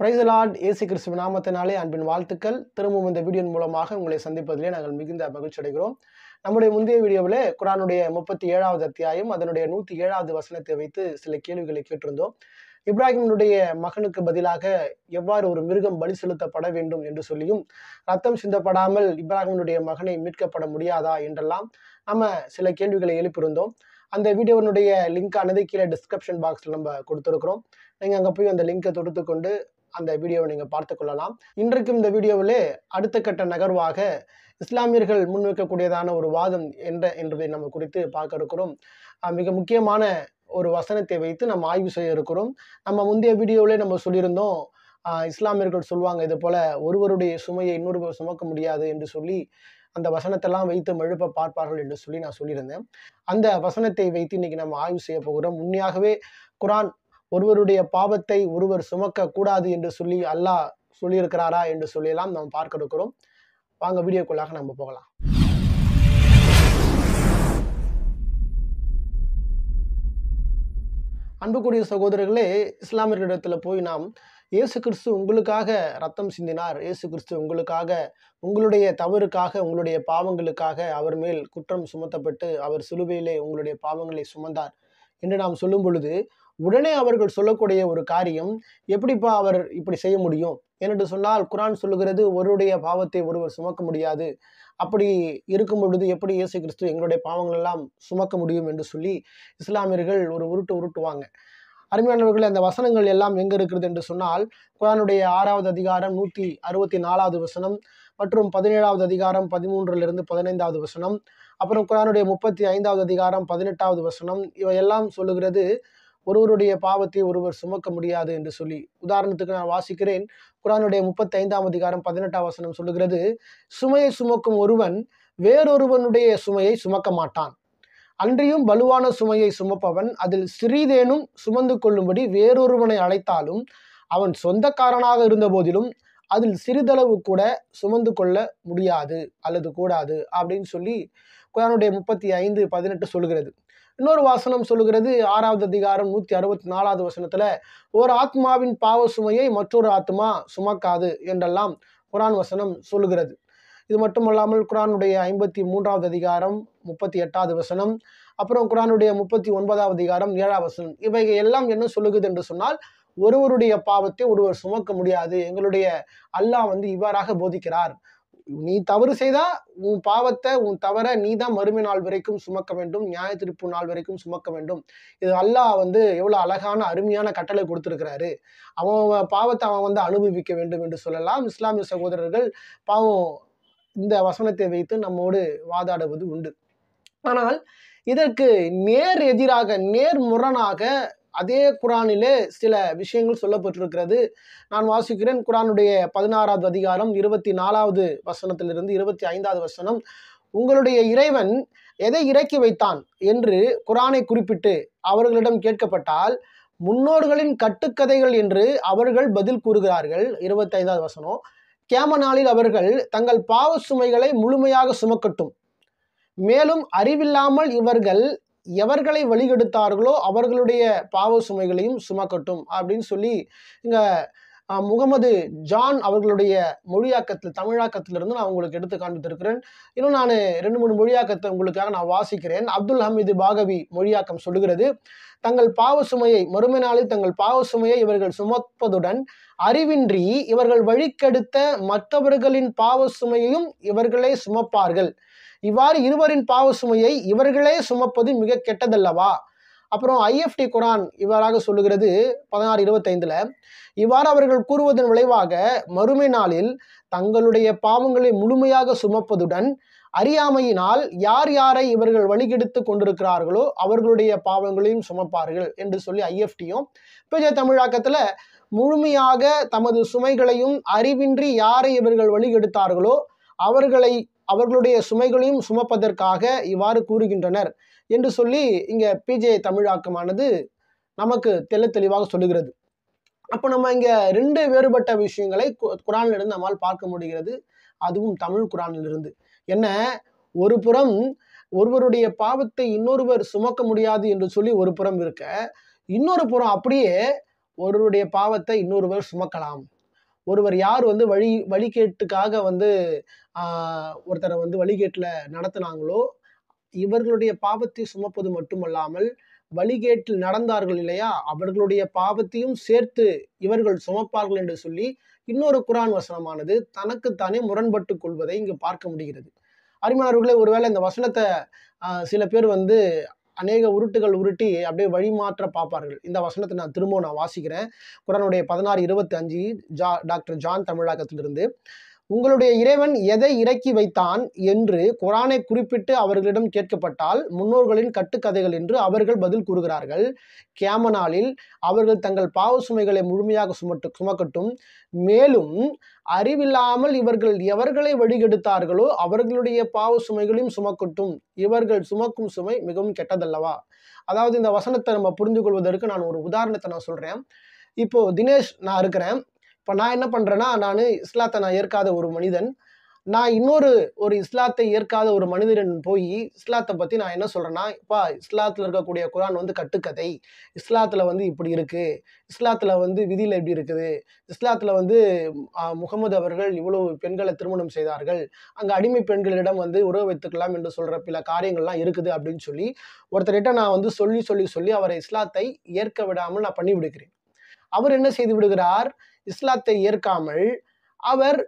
Price the Lord. இயேசு கிறிஸ்துவின் நாமத்தினாலே அன்பின் வாழ்த்துக்கள். திரும்பவும் இந்த வீடியோ மூலமாக உங்களை சந்திப்பதிலே நாங்கள் மிகுந்த மகிழ்ச்சி அடைகிறோம். நம்முடைய முந்தைய வீடியோவில் குர்ஆனுடைய 37வது அத்தியாயம் அதனுடைய 107வது வசனத்தை வைத்து சில கேள்விகளை கேட்டிருந்தோம். இப்ராஹிமினுடைய மகனுக்கு பதிலாக எவ்வாறு ஒரு மிருகம் பலி செலுத்தப்பட வேண்டும் என்று சொல்லியும், ரத்தம் சிந்தப்படாமல் இப்ராஹிமினுடைய மகனை மீட்கப்பட முடியாதா என்றெல்லாம் நம்ம சில கேள்விகளை எழுப்பியிருந்தோம். அந்த வீடியோனுடைய லிங்கானது கீழே டிஸ்கிரிப்ஷன் பாக்ஸில் நம்ம கொடுத்துருக்குறோம். நீங்கள் அங்கே போய் அந்த லிங்கை தொடுத்து கொண்டு அந்த வீடியோவை நீங்கள் பார்த்து கொள்ளலாம். இன்றைக்கும் இந்த வீடியோவிலே அடுத்த கட்ட நகர்வாக இஸ்லாமியர்கள் முன்வைக்கக்கூடியதான ஒரு வாதம் என்பதை நம்ம குறித்து பார்க்க இருக்கிறோம். மிக முக்கியமான ஒரு வசனத்தை வைத்து நம்ம ஆய்வு செய்ய இருக்கிறோம். நம்ம முந்தைய வீடியோவிலே நம்ம சொல்லியிருந்தோம், இஸ்லாமியர்கள் சொல்லுவாங்க இது போல ஒருவருடைய சுமையை இன்னொருவர் சுமக்க முடியாது என்று சொல்லி அந்த வசனத்தெல்லாம் வைத்து எழுப்ப பார்ப்பார்கள் என்று சொல்லி நான் சொல்லியிருந்தேன். அந்த வசனத்தை வைத்து இன்னைக்கு நம்ம ஆய்வு செய்ய போகிறோம். உண்மையாகவே குர்ஆன் ஒருவருடைய பாவத்தை ஒருவர் சுமக்க கூடாது என்று சொல்லி அல்லாஹ் சொல்லியிருக்கிறாரா என்று சொல்லியெல்லாம் நாம் பார்க்க இருக்கிறோம். வாங்க வீடியோக்குள்ளாக நம்ம போகலாம். அன்புக்குரிய சகோதரர்களே, இஸ்லாமியர்களிடத்துல போய் நாம் இயேசு கிறிஸ்து உங்களுக்காக ரத்தம் சிந்தினார், இயேசு கிறிஸ்து உங்களுக்காக உங்களுடைய தவறுக்காக உங்களுடைய பாவங்களுக்காக அவர் மேல் குற்றம் சுமத்தப்பட்டு அவர் சிலுவையிலே உங்களுடைய பாவங்களை சுமந்தார் என்று நாம் சொல்லும் பொழுது உடனே அவர்கள் சொல்லக்கூடிய ஒரு காரியம், எப்படிப்பா அவர் இப்படி செய்ய முடியும் என்று சொன்னால், குர்ஆன் சொல்லுகிறது ஒருவருடைய பாவத்தை ஒருவர் சுமக்க முடியாது, அப்படி இருக்கும் பொழுது எப்படி இயேசு கிறிஸ்து எங்களுடைய பாவங்கள் எல்லாம் சுமக்க முடியும் என்று சொல்லி இஸ்லாமியர்கள் ஒரு உருட்டுவாங்க. அருமையானவர்கள், அந்த வசனங்கள் எல்லாம் எங்க இருக்கிறது என்று சொன்னால், குர்ஆனுடைய 6வது அதிகாரம் 164வது வசனம் மற்றும் 17வது அதிகாரம் 13லிருந்து 15வது வசனம், அப்புறம் குர்ஆனுடைய 35வது அதிகாரம் 18வது வசனம், இவையெல்லாம் சொல்லுகிறது ஒருவருடைய பாவத்தை ஒருவர் சுமக்க முடியாது என்று சொல்லி. உதாரணத்துக்கு நான் வாசிக்கிறேன். குர்ஆனுடைய 35ஆம் அதிகாரம் 18ஆம் வசனம் சொல்லுகிறது, சுமையை சுமக்கும் ஒருவன் வேறொருவனுடைய சுமையை சுமக்க மாட்டான், அன்றியும் வலுவான சுமையை சுமப்பவன் அதில் சிறிதேனும் சுமந்து கொள்ளும்படி வேறொருவனை அழைத்தாலும் அவன் சொந்தக்காரனாக இருந்த போதிலும் அதில் சிறிதளவு கூட சுமந்து கொள்ள முடியாது அல்லது கூடாது அப்படின்னு சொல்லி குர்ஆனுடைய 35:18 சொல்லுகிறது. இன்னொரு வாசனம் சொல்லுகிறது, 6வது அதிகாரம் 164வது வசனத்துல, ஒரு ஆத்மாவின் பாவ சுமையை மற்றொரு ஆத்மா சுமக்காது என்றெல்லாம் குர்ஆன் வசனம் சொல்லுகிறது. இது மட்டுமல்லாமல் குர்ஆனுடைய 53வது அதிகாரம் 38வது வசனம், அப்புறம் குர்ஆனுடைய 39வது அதிகாரம் 7வது வசனம், இவைகள் எல்லாம் என்ன சொல்லுகிறது என்று சொன்னால், ஒருவருடைய பாவத்தை ஒருவர் சுமக்க முடியாது. எங்களுடைய அல்லாஹ் இவ்வாறாக போதிக்கிறார், நீ தவறு செய்தா உன் பாவத்தை உன் தவற நீ தான் மறுமை நாள் வரைக்கும் சுமக்க வேண்டும், நியாய தீர்ப்பு நாள் வரைக்கும் சுமக்க வேண்டும். இது அல்லாஹ் எவ்வளவு அழகான அருமையான கட்டளை கொடுத்திருக்கிறாரு, அவன் பாவத்தை அவன் அனுபவிக்க வேண்டும் என்று சொல்லலாம். இஸ்லாமிய சகோதரர்கள் பாவம் இந்த வசனத்தை வைத்து நம்மோடு வாதாடுவது உண்டு. ஆனால் இதற்கு நேர் எதிராக நேர்முரணாக அதே குர்ஆனிலே சில விஷயங்கள் சொல்லப்பட்டிருக்கிறது. நான் வாசிக்கிறேன். குர்ஆனுடைய 16வது அதிகாரம் 24வது வசனத்திலிருந்து 25வது வசனம், உங்களுடைய இறைவன் எதை இறக்கி வைத்தான் என்று குர்ஆனை குறிப்பிட்டு அவர்களிடம் கேட்கப்பட்டால் முன்னோர்களின் கட்டுக்கதைகள் என்று அவர்கள் பதில் கூறுகிறார்கள். 25வது வசனம், கியாம நாளில் அவர்கள் தங்கள் பாவ சுமைகளை முழுமையாக சுமக்கட்டும், மேலும் அறிவில்லாமல் இவர்கள் எவர்களை வழிகெடுத்தார்களோ அவர்களுடைய பாவ சுமைகளையும் சுமக்கட்டும் அப்படின்னு சொல்லி இங்க முகமது ஜான் அவர்களுடைய மொழியாக்கத்தில் தமிழாக்கத்திலிருந்து நான் உங்களுக்கு எடுத்து காண்பித்திருக்கிறேன். இன்னும் நான் 2-3 மொழியாக்கத்தை உங்களுக்காக நான் வாசிக்கிறேன். அப்துல் ஹமீது பாகவி மொழியாக்கம் சொல்லுகிறது, தங்கள் பாவ சுமையை மறுமை நாளில் தங்கள் பாவ சுமையை இவர்கள் சுமப்பதுடன் அறிவின்றி இவர்கள் வழிக்கெடுத்த மற்றவர்களின் பாவ சுமையையும் இவர்களே சுமப்பார்கள், இவ்வாறு இருவரின் பாவ சுமையை இவர்களே சுமப்பது மிக கெட்டதல்லவா. அப்புறம் IFT குர்ஆன் இவ்வாறாக சொல்லுகிறது 16:25, இவ்வாறு அவர்கள் கூறுவதன் விளைவாக மறுமை நாளில் தங்களுடைய பாவங்களை முழுமையாக சுமப்பதுடன் அறியாமையினால் யார் யாரை இவர்கள் வழிகெடுத்து கொண்டிருக்கிறார்களோ அவர்களுடைய பாவங்களையும் சுமப்பார்கள் என்று சொல்லி IFTயும் பிஜே தமிழாக்கத்துல முழுமையாக தமது சுமைகளையும் அறிவின்றி யாரை இவர்கள் வழிகெடுத்தார்களோ அவர்களுடைய சுமைகளையும் சுமப்பதற்காக இவ்வாறு கூறுகின்றனர் என்று சொல்லி இங்க பிஜே தமிழாக்கமானது நமக்கு தெளிவாக சொல்லுகிறது. அப்போ நம்ம இங்க 2 வேறுபட்ட விஷயங்களை குர்ஆனிலிருந்து நம்மால் பார்க்க முடிகிறது, அதுவும் தமிழ் குர்ஆனிலிருந்து. என்ன, ஒரு புறம் ஒருவருடைய பாவத்தை இன்னொருவர் சுமக்க முடியாது என்று சொல்லி ஒரு புறம் இருக்க, இன்னொரு புறம் அப்படியே ஒருவருடைய பாவத்தை இன்னொருவர் சுமக்கலாம். ஒருவர் யார் வந்து வழிகேட்டுக்காக வந்து ஒருத்தரை வந்து வழிகேட்டில் நடத்தினாங்களோ இவர்களுடைய பாவத்தை சுமப்பது மட்டுமல்லாமல் வழிகேட்டில் நடந்தார்கள் இல்லையா, அவர்களுடைய பாவத்தையும் சேர்த்து இவர்கள் சுமப்பார்கள் என்று சொல்லி இன்னொரு குர்ஆன் வசனமானது தனக்குத்தானே முரண்பட்டு கொள்வதை இங்கு பார்க்க முடிகிறது. அருமையானவர்களே, ஒருவேளை இந்த வசனத்தை சில பேர் வந்து அநேக உருட்டுகள் உருட்டி அப்படியே வழிமாற்ற பார்ப்பார்கள். இந்த வசனத்தை நான் திரும்பவும் வாசிக்கிறேன். குர்ஆனுடைய 16:25 டாக்டர் ஜான் தமிழாக்கத்திலிருந்து. உங்களுடைய இறைவன் எதை இறக்கி வைத்தான் என்று குர்ஆனை குறிப்பிட்டு அவர்களிடம் கேட்கப்பட்டால் முன்னோர்களின் கட்டுக்கதைகள் என்று அவர்கள் பதில் கூறுகிறார்கள். கியாம நாளில் அவர்கள் தங்கள் பாவ சுமைகளை முழுமையாக சுமக்கட்டும். மேலும் அறிவில்லாமல் இவர்கள் எவர்களை வழிகெடுத்தார்களோ அவர்களுடைய பாவ சுமைகளையும் சுமக்கட்டும். இவர்கள் சுமக்கும் சுமை மிகவும் கெட்டதல்லவா? அதாவது இந்த வசனத்தை நம்ம புரிந்து கொள்வதற்கு நான் ஒரு உதாரணத்தை நான் சொல்றேன். இப்போ தினேஷ் நான் இருக்கிறேன். இப்போ நான் என்ன பண்ணுறேன்னா, நான் இஸ்லாத்தை நான் ஏற்காத ஒரு மனிதன். நான் ஒரு இஸ்லாத்தை ஏற்காத ஒரு மனிதன் போய் இஸ்லாத்தை பற்றி நான் என்ன சொல்கிறேன்னா, இப்போ இஸ்லாத்தில் இருக்கக்கூடிய குர்ஆன் வந்து கட்டுக்கதை, இஸ்லாத்தில் வந்து இப்படி இருக்குது, இஸ்லாத்தில் வந்து விதியில் எப்படி இருக்குது, இஸ்லாத்தில் வந்து முகமது அவர்கள் இவ்வளவு பெண்களை திருமணம் செய்தார்கள், அங்கே அடிமை பெண்களிடம் வந்து உறவு வைத்துக்கலாம் என்று சொல்கிற பல காரியங்கள்லாம் இருக்குது அப்படின்னு சொல்லி ஒருத்தர்கிட்ட நான் வந்து சொல்லி அவரை இஸ்லாத்தை ஏற்க விடாமல் நான் பண்ணி விடுகிறேன். அவர் என்ன செய்து விடுகிறார்? இஸ்லாத்தை ஏற்காமல் அவர்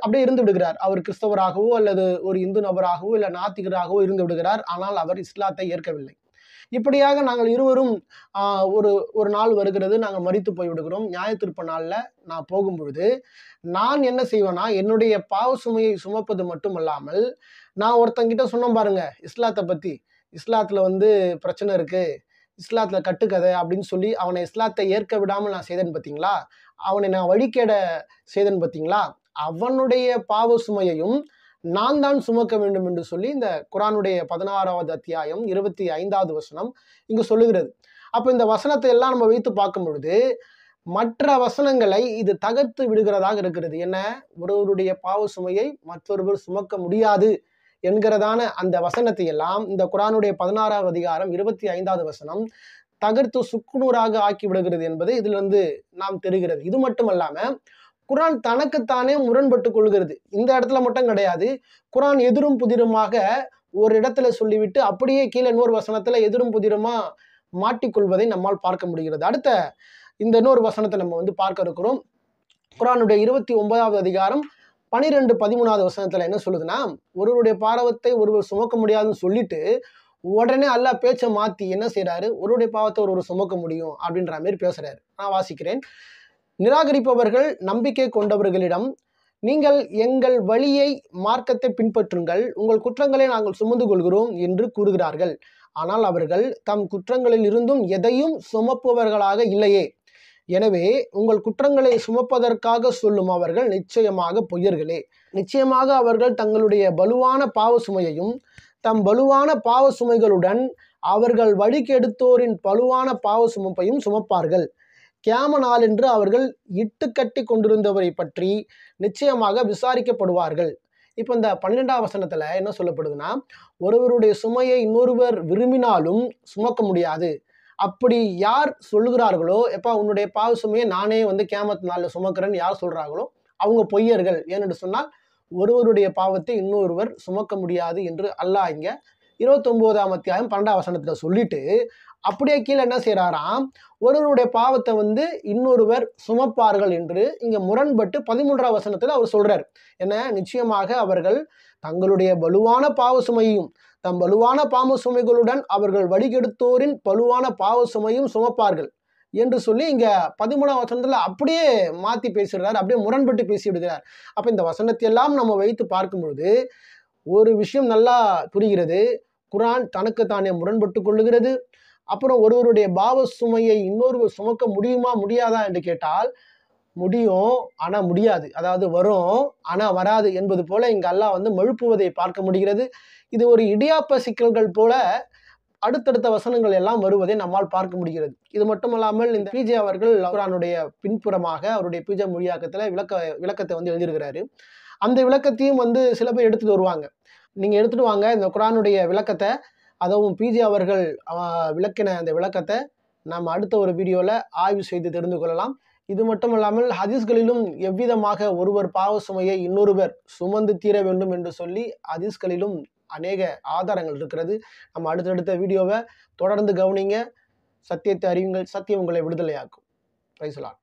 அப்படியே இருந்து விடுகிறார். அவர் கிறிஸ்தவராகவோ அல்லது ஒரு இந்து நபராகவோ இல்லை நாத்திகராகவோ இருந்து விடுகிறார். ஆனால் அவர் இஸ்லாத்தை ஏற்கவில்லை. இப்படியாக நாங்கள் இருவரும் ஒரு நாள் வருகிறது, நாங்கள் மரித்து போய் விடுகிறோம். நியாய தீர்ப்பு நாளில் நான் போகும் பொழுது நான் என்ன செய்வேன்னா, என்னுடைய பாவ சுமையை சுமப்பது மட்டுமல்லாமல் நான் ஒருத்தங்கிட்ட சொன்னேன் பாருங்க இஸ்லாத்தை பற்றி, இஸ்லாத்தில் வந்து பிரச்சனை இருக்குது, இஸ்லாத்தில் கட்டுக்கதை அப்படின்னு சொல்லி அவனை இஸ்லாத்தை ஏற்க விடாமல் நான் செய்தேன் பார்த்தீங்களா, அவனை நான் வழிகேட செய்தேன் பார்த்தீங்களா, அவனுடைய பாவ சுமையையும் நான் தான் சுமக்க வேண்டும் என்று சொல்லி இந்த குர்ஆனுடைய 16வது அத்தியாயம் 25வது வசனம் இங்கு சொல்லுகிறது. அப்போ இந்த வசனத்தை எல்லாம் நம்ம வைத்து பார்க்கும் பொழுது மற்ற வசனங்களை இது தகர்த்து விடுகிறதாக இருக்கிறது. என்ன? ஒருவருடைய பாவ சுமையை மற்றொருவர் சுமக்க முடியாது என்கிறதான அந்த வசனத்தை எல்லாம் இந்த குர்ஆனுடைய 16வது அதிகாரம் 25வது வசனம் தகர்த்து சுக்குநூறாக ஆக்கி விடுகிறது என்பது இதுல இருந்து நாம் தெரிகிறது. இது மட்டுமல்லாம குர்ஆன் தனக்குத்தானே முரண்பட்டு கொள்கிறது. இந்த இடத்துல மட்டும் கிடையாது, குர்ஆன் எதிரும் புதிருமாக ஒரு இடத்துல சொல்லிவிட்டு அப்படியே கீழே இன்னொரு வசனத்துல எதிரும் புதிருமா மாட்டிக்கொள்வதை நம்மால் பார்க்க முடிகிறது. அடுத்த இந்த இன்னொரு வசனத்தை நம்ம வந்து பார்க்க இருக்கிறோம். குர்ஆனுடைய 29வது அதிகாரம் 12, 13வது வசனத்துல என்ன சொல்லுதுன்னா, ஒருவருடைய பாவத்தை ஒருவர் சுமக்க முடியாதுன்னு சொல்லிட்டு உடனே அல்லாஹ் பேச்சை மாத்தி என்ன செய்யறாரு, ஒருவருடைய பாவத்தை ஒருவர் சுமக்க முடியும் அப்படின்ற மாதிரி பேசுறாரு. நான் வாசிக்கிறேன். நிராகரிப்பவர்கள் நம்பிக்கை கொண்டவர்களிடம் நீங்கள் எங்கள் வழியை மார்க்கத்தை பின்பற்றுங்கள், உங்கள் குற்றங்களை நாங்கள் சுமந்து கொள்கிறோம் என்று கூறுகிறார்கள். ஆனால் அவர்கள் தம் குற்றங்களில் இருந்தும் எதையும் சுமப்பவர்களாக இல்லையே. எனவே உங்கள் குற்றங்களை சுமப்பதற்காக சொல்லும் அவர்கள் நிச்சயமாக பொய்யர்களே. நிச்சயமாக அவர்கள் தங்களுடைய பலுவான பாவ சுமையையும் தம் பலுவான பாவ சுமைகளுடன் அவர்கள் வழிகெடுத்தோரின் பலுவான பாவ சுமப்பையும் சுமப்பார்கள். கியாம நாளென்று அவர்கள் இட்டு கட்டி கொண்டிருந்தவரை பற்றி நிச்சயமாக விசாரிக்கப்படுவார்கள். இப்போ இந்த 12வது வசனத்துல என்ன சொல்லப்படுதுன்னா, ஒருவருடைய சுமையை இன்னொருவர் விரும்பினாலும் சுமக்க முடியாது. அப்படி யார் சொல்லுகிறார்களோ, எப்பா உன்னுடைய பாவ சுமையை நானே வந்து கியாமத் நாளில் சுமக்கிறேன்னு யார் சொல்றாங்களோ அவங்க பொய்யர்கள். ஏனென்று சொன்னால் ஒருவருடைய பாவத்தை இன்னொருவர் சுமக்க முடியாது என்று அல்லாஹ் இங்க 29ஆம் அத்தியாயம் 12ஆம் வசனத்துல சொல்லிட்டு அப்படியே கீழே என்ன செய்யறாராம், ஒருவருடைய பாவத்தை வந்து இன்னொருவர் சுமப்பார்கள் என்று இங்க முரண்பட்டு 13ஆம் வசனத்துல அவர் சொல்றார். என்ன? நிச்சயமாக அவர்கள் தங்களுடைய வலுவான பாவ சுமையும் தம் வலுவான பாவ சுமைகளுடன் அவர்கள் வழிகெடுத்தோரின் வலுவான பாவ சுமையும் சுமப்பார்கள் என்று சொல்லி இங்க 13ஆம் வசனத்துல அப்படியே மாத்தி பேசுகிறார், அப்படியே முரண்பட்டு பேசி விடுகிறார். அப்ப இந்த வசனத்தை எல்லாம் நம்ம வைத்து பார்க்கும் பொழுது ஒரு விஷயம் நல்லா புரிகிறது. குர்ஆன் தனக்குத்தானே முரண்பட்டு கொள்ளுகிறது. அப்புறம் ஒருவருடைய பாவ சுமையை இன்னொருவர் சுமக்க முடியுமா முடியாதா என்று கேட்டால் முடியும், ஆனா முடியாது. அதாவது வரும், ஆனா வராது என்பது போல இங்க அல்லாஹ் வந்து மழுப்புவதை பார்க்க முடிகிறது. இது ஒரு இடியாப்ப சிக்கல்கள் போல அடுத்தடுத்த வசனங்கள் எல்லாம் வருவதை நம்மால் பார்க்க முடிகிறது. இது மட்டுமல்லாமல் இந்த பிஜே அவர்கள் குர்ஆனுடைய பின்புறமாக அவருடைய பிஜே மொழியாக்கத்துல விளக்கத்தை வந்து எழுதியிருக்கிறாரு. அந்த விளக்கத்தையும் வந்து சில பேர் எடுத்துட்டு வருவாங்க. நீங்க எடுத்துட்டு வாங்க இந்த குர்ஆனுடைய விளக்கத்தை, அதுவும் பிஜே அவர்கள் விளக்கின அந்த விளக்கத்தை நாம் அடுத்த ஒரு வீடியோவில் ஆய்வு செய்து தெரிந்து கொள்ளலாம். இது மட்டுமல்லாமல் ஹதீஸ்களிலும் எவ்விதமாக ஒருவர் பாவ சுமையை இன்னொருவர் சுமந்து தீர வேண்டும் என்று சொல்லி ஹதீஸ்களிலும் அநேக ஆதாரங்கள் இருக்கிறது. நம்ம அடுத்தடுத்த வீடியோவை தொடர்ந்து கவனிங்க. சத்தியத்தை அறியுங்கள், சத்தியம் உங்களை விடுதலையாக்கும். Praise the Lord.